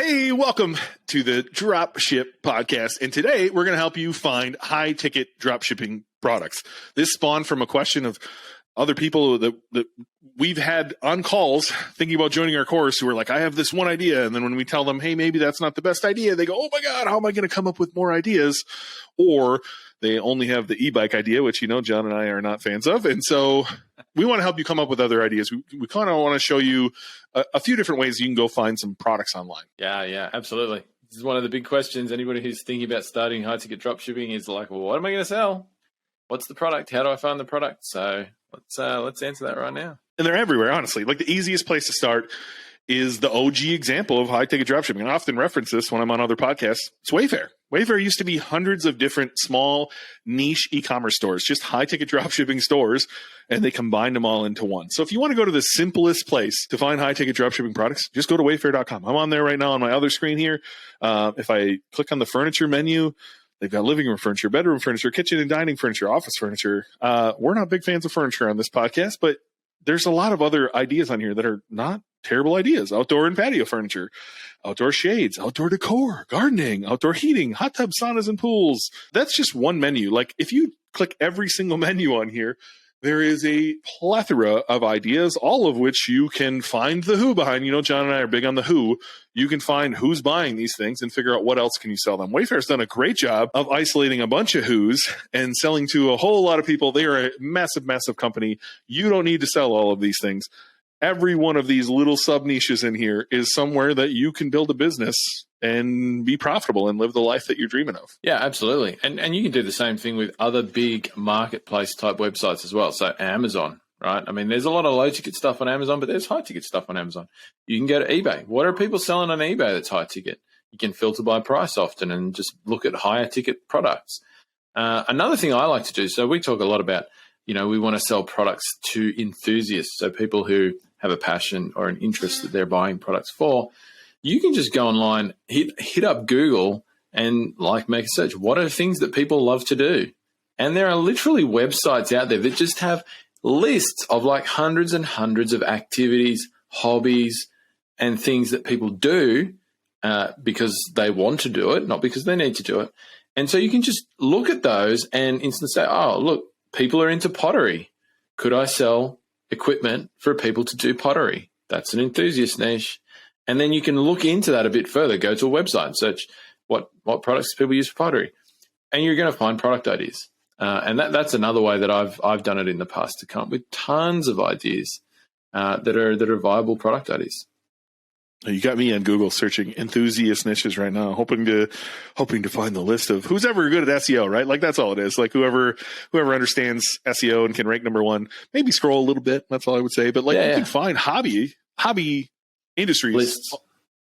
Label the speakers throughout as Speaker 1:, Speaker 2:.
Speaker 1: Hey, welcome to the Dropship Podcast. And today we're going to help you find high ticket dropshipping products. This spawned from a question of other people that we've had on calls thinking about joining our course who are like, I have this one idea. And then when we tell them, hey, maybe that's not the best idea, they go, oh my God, how am I going to come up with more ideas? Or they only have the e-bike idea, which, John and I are not fans of. And so we want to help you come up with other ideas. We kind of want to show you a few different ways you can go find some products online.
Speaker 2: Yeah, absolutely. This is one of the big questions. Anybody who's thinking about starting high ticket dropshipping is like, well, what am I going to sell? What's the product? How do I find the product? So let's answer that right now.
Speaker 1: And they're everywhere, honestly. Like the easiest place to start is the OG example of high ticket dropshipping. I often reference this when I'm on other podcasts. It's Wayfair. Wayfair used to be hundreds of different small niche e-commerce stores, just high ticket dropshipping stores, and they combined them all into one. So if you want to go to the simplest place to find high ticket dropshipping products, just go to wayfair.com. I'm on there right now on my other screen here. If I click on the furniture menu, they've got living room furniture, bedroom furniture, kitchen and dining furniture, office furniture. We're not big fans of furniture on this podcast, but there's a lot of other ideas on here that are not terrible ideas. Outdoor and patio furniture, outdoor shades, outdoor decor, gardening, outdoor heating, hot tub, saunas, and pools. That's just one menu. Like if you click every single menu on here, there is a plethora of ideas, all of which you can find the who behind. John and I are big on the who. You can find who's buying these things and figure out what else can you sell them. Wayfair's done a great job of isolating a bunch of who's and selling to a whole lot of people. They are a massive, massive company. You don't need to sell all of these things. Every one of these little sub niches in here is somewhere that you can build a business and be profitable and live the life that you're dreaming of.
Speaker 2: Yeah, absolutely. And you can do the same thing with other big marketplace type websites as well. So Amazon, right? I mean, there's a lot of low ticket stuff on Amazon, but there's high ticket stuff on Amazon. You can go to eBay. What are people selling on eBay that's high ticket? You can filter by price often and just look at higher ticket products. Another thing I like to do, so we talk a lot about, we want to sell products to enthusiasts, so people who have a passion or an interest that they're buying products for. You can just go online, hit up Google and make a search. What are things that people love to do? And there are literally websites out there that just have lists of hundreds and hundreds of activities, hobbies, and things that people do because they want to do it, not because they need to do it. And so you can just look at those and instantly say, oh, look, people are into pottery. Could I sell equipment for people to do pottery? That's an enthusiast niche. And then you can look into that a bit further. Go to a website, search what products people use for pottery, and you're going to find product ideas. And that's another way that I've done it in the past to come up with tons of ideas that are viable product ideas.
Speaker 1: You got me on Google searching enthusiast niches right now, hoping to find the list of who's ever good at SEO, right? Like that's all it is. Like whoever understands SEO and can rank number one, maybe scroll a little bit. That's all I would say. But you can find hobby industries lists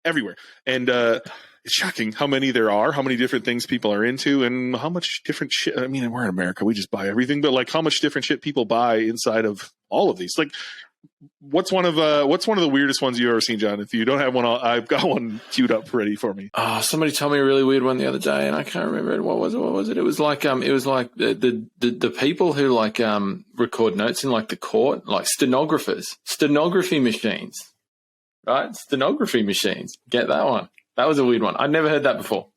Speaker 1: everywhere. And it's shocking how many there are, how many different things people are into, and how much different shit. I mean, we're in America, we just buy everything, but how much different shit people buy inside of all of these. What's one of the weirdest ones you've ever seen, John? If you don't have one, I've got one queued up ready for me.
Speaker 2: Oh, somebody told me a really weird one the other day, and I can't remember it. What was it? It was the people who record notes in the court, stenographers, stenography machines, right? Stenography machines. Get that one. That was a weird one. I'd never heard that before.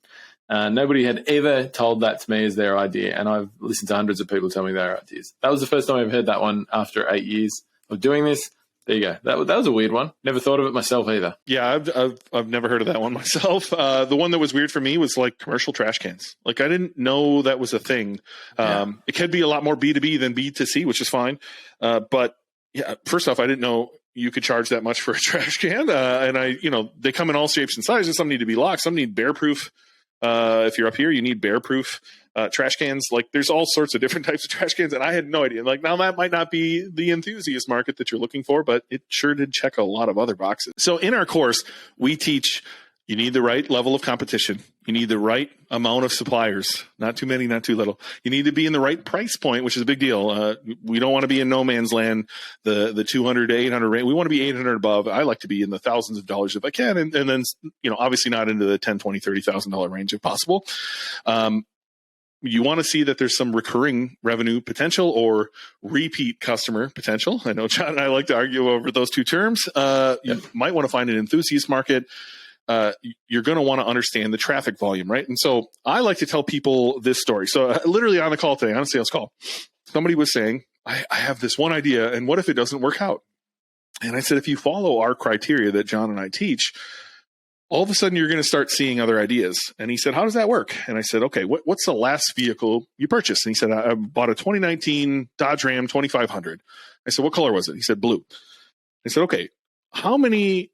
Speaker 2: Nobody had ever told that to me as their idea, and I've listened to hundreds of people tell me their ideas. That was the first time I've heard that one after 8 years of doing this. There you go. That was a weird one. Never thought of it myself either.
Speaker 1: Yeah, I've never heard of that one myself. The one that was weird for me was commercial trash cans. I didn't know that was a thing. It could be a lot more B2B than B2C, which is fine. But yeah, first off, I didn't know you could charge that much for a trash can. And they come in all shapes and sizes. Some need to be locked. Some need bear proof. If you're up here, you need bear proof trash cans. There's all sorts of different types of trash cans, and I had no idea. Now that might not be the enthusiast market that you're looking for, but it sure did check a lot of other boxes. So in our course, we teach you need the right level of competition. You need the right amount of suppliers, not too many, not too little. You need to be in the right price point, which is a big deal. We don't want to be in no man's land, the 200 to 800 range. We want to be 800 above. I like to be in the thousands of dollars if I can. And then, obviously not into the $10, $20, $30,000 range if possible. You want to see that there's some recurring revenue potential or repeat customer potential. I know John and I like to argue over those two terms. You might want to find an enthusiast market. you're going to want to understand the traffic volume, right? And so I like to tell people this story. So literally on the call today, on a sales call, somebody was saying, I have this one idea, and what if it doesn't work out? And I said, if you follow our criteria that John and I teach, all of a sudden you're going to start seeing other ideas. And he said, how does that work? And I said, okay, what's the last vehicle you purchased? And he said, I bought a 2019 Dodge Ram 2500. I said, what color was it? He said, blue. I said, okay, how many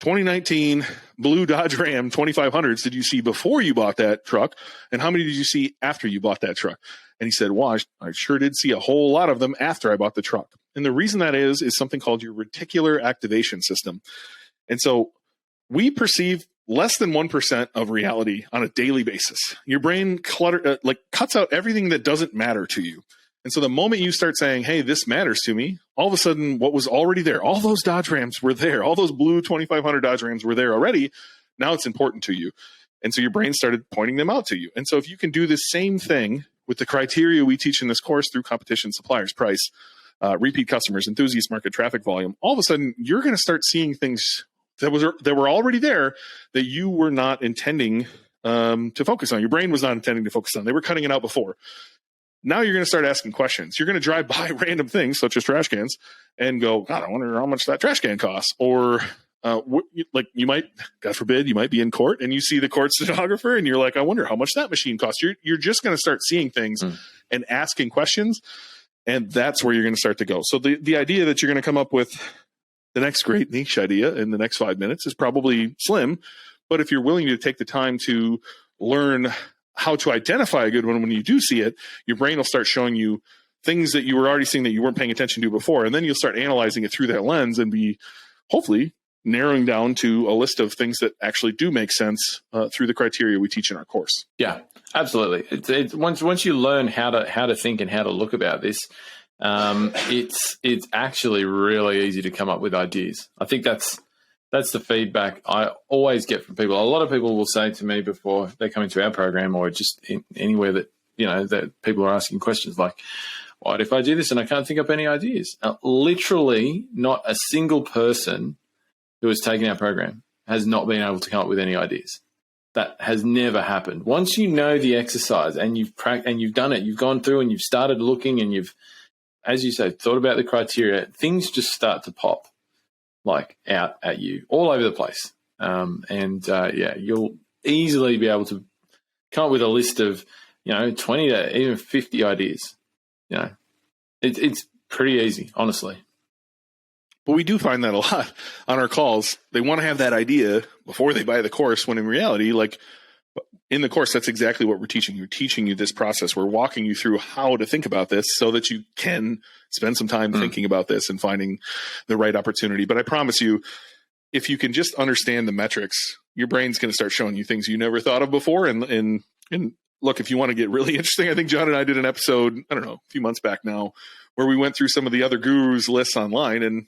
Speaker 1: 2019 blue Dodge Ram 2500s did you see before you bought that truck? And how many did you see after you bought that truck? And he said, well, I sure did see a whole lot of them after I bought the truck. And the reason that is something called your reticular activation system. And so we perceive less than 1% of reality on a daily basis. Your brain cuts out everything that doesn't matter to you. And so the moment you start saying, hey, this matters to me, all of a sudden what was already there, all those Dodge Rams were there, all those blue 2500 Dodge Rams were there already. Now it's important to you. And so your brain started pointing them out to you. And so if you can do the same thing with the criteria we teach in this course through competition, suppliers, price, repeat customers, enthusiast market, traffic volume, all of a sudden you're going to start seeing things that were already there that you were not intending to focus on. Your brain was not intending to focus on. They were cutting it out before. Now you're going to start asking questions. You're going to drive by random things such as trash cans and go, God, I wonder how much that trash can costs. Or you might, God forbid, you might be in court and you see the court stenographer and you're like, I wonder how much that machine costs. You're just going to start seeing things and asking questions. And that's where you're going to start to go. So the idea that you're going to come up with the next great niche idea in the next 5 minutes is probably slim. But if you're willing to take the time to learn how to identify a good one when you do see it, your brain will start showing you things that you were already seeing that you weren't paying attention to before. And then you'll start analyzing it through that lens and be hopefully narrowing down to a list of things that actually do make sense through the criteria we teach in our course.
Speaker 2: Yeah, absolutely. It's once you learn how to think and how to look about this, it's actually really easy to come up with ideas. I think that's the feedback I always get from people. A lot of people will say to me before they come into our program, or just anywhere that that people are asking questions like, "What if I do this and I can't think up any ideas?" Literally, not a single person who has taken our program has not been able to come up with any ideas. That has never happened. Once you know the exercise and you've done it, you've gone through and you've started looking and you've, as you say, thought about the criteria, things just start to pop out at you all over the place. You'll easily be able to come up with a list of, 20 to even 50 ideas. It's pretty easy, honestly.
Speaker 1: But we do find that a lot on our calls. They want to have that idea before they buy the course, when in reality, in the course, that's exactly what we're teaching you. We're teaching you this process. We're walking you through how to think about this so that you can spend some time thinking about this and finding the right opportunity. But I promise you, if you can just understand the metrics, your brain's going to start showing you things you never thought of before. And look, if you want to get really interesting, I think John and I did an episode, a few months back now, where we went through some of the other gurus' lists online. And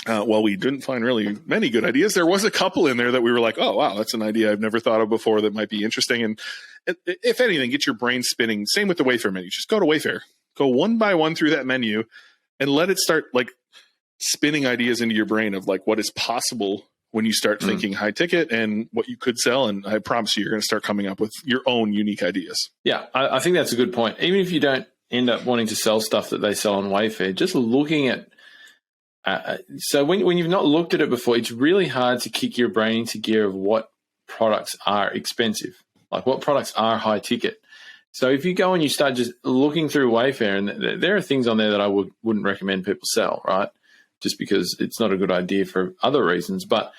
Speaker 1: while we didn't find really many good ideas, there was a couple in there that we were like, oh, wow, that's an idea I've never thought of before that might be interesting. And if anything, get your brain spinning. Same with the Wayfair menu. Just go to Wayfair. Go one by one through that menu and let it start spinning ideas into your brain of what is possible when you start thinking high ticket and what you could sell. And I promise you're going to start coming up with your own unique ideas. Yeah,
Speaker 2: I think that's a good point. Even if you don't end up wanting to sell stuff that they sell on Wayfair, just looking at so when you've not looked at it before, it's really hard to kick your brain into gear of what products are expensive, what products are high ticket. So if you go and you start just looking through Wayfair, and there are things on there that I wouldn't recommend people sell, right? Just because it's not a good idea for other reasons. But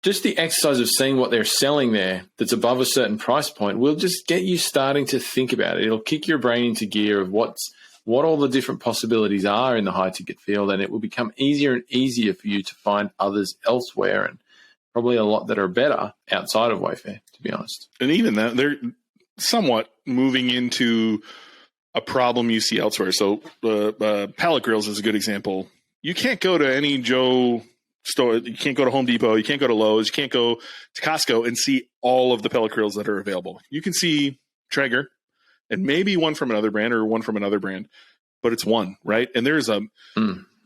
Speaker 2: just the exercise of seeing what they're selling there that's above a certain price point will just get you starting to think about it. It'll kick your brain into gear of what all the different possibilities are in the high ticket field, and it will become easier and easier for you to find others elsewhere, and probably a lot that are better outside of Wayfair, to be honest.
Speaker 1: And even that, they're somewhat moving into a problem you see elsewhere. So pallet grills is a good example. You can't go to any Joe store. You can't go to Home Depot. You can't go to Lowe's. You can't go to Costco and see all of the pellet grills that are available. You can see Traeger and maybe one from another brand or one from another brand, but it's one, right? And there's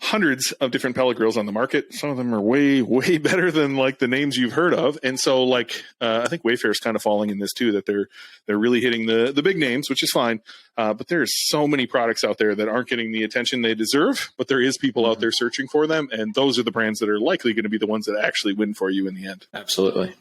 Speaker 1: hundreds of different pellet grills on the market. Some of them are way, way better than like the names you've heard of. And so like, I think Wayfair is kind of falling in this too, that they're really hitting the big names, which is fine. But there's so many products out there that aren't getting the attention they deserve, but there is people out there searching for them. And those are the brands that are likely going to be the ones that actually win for you in the end.
Speaker 2: Absolutely.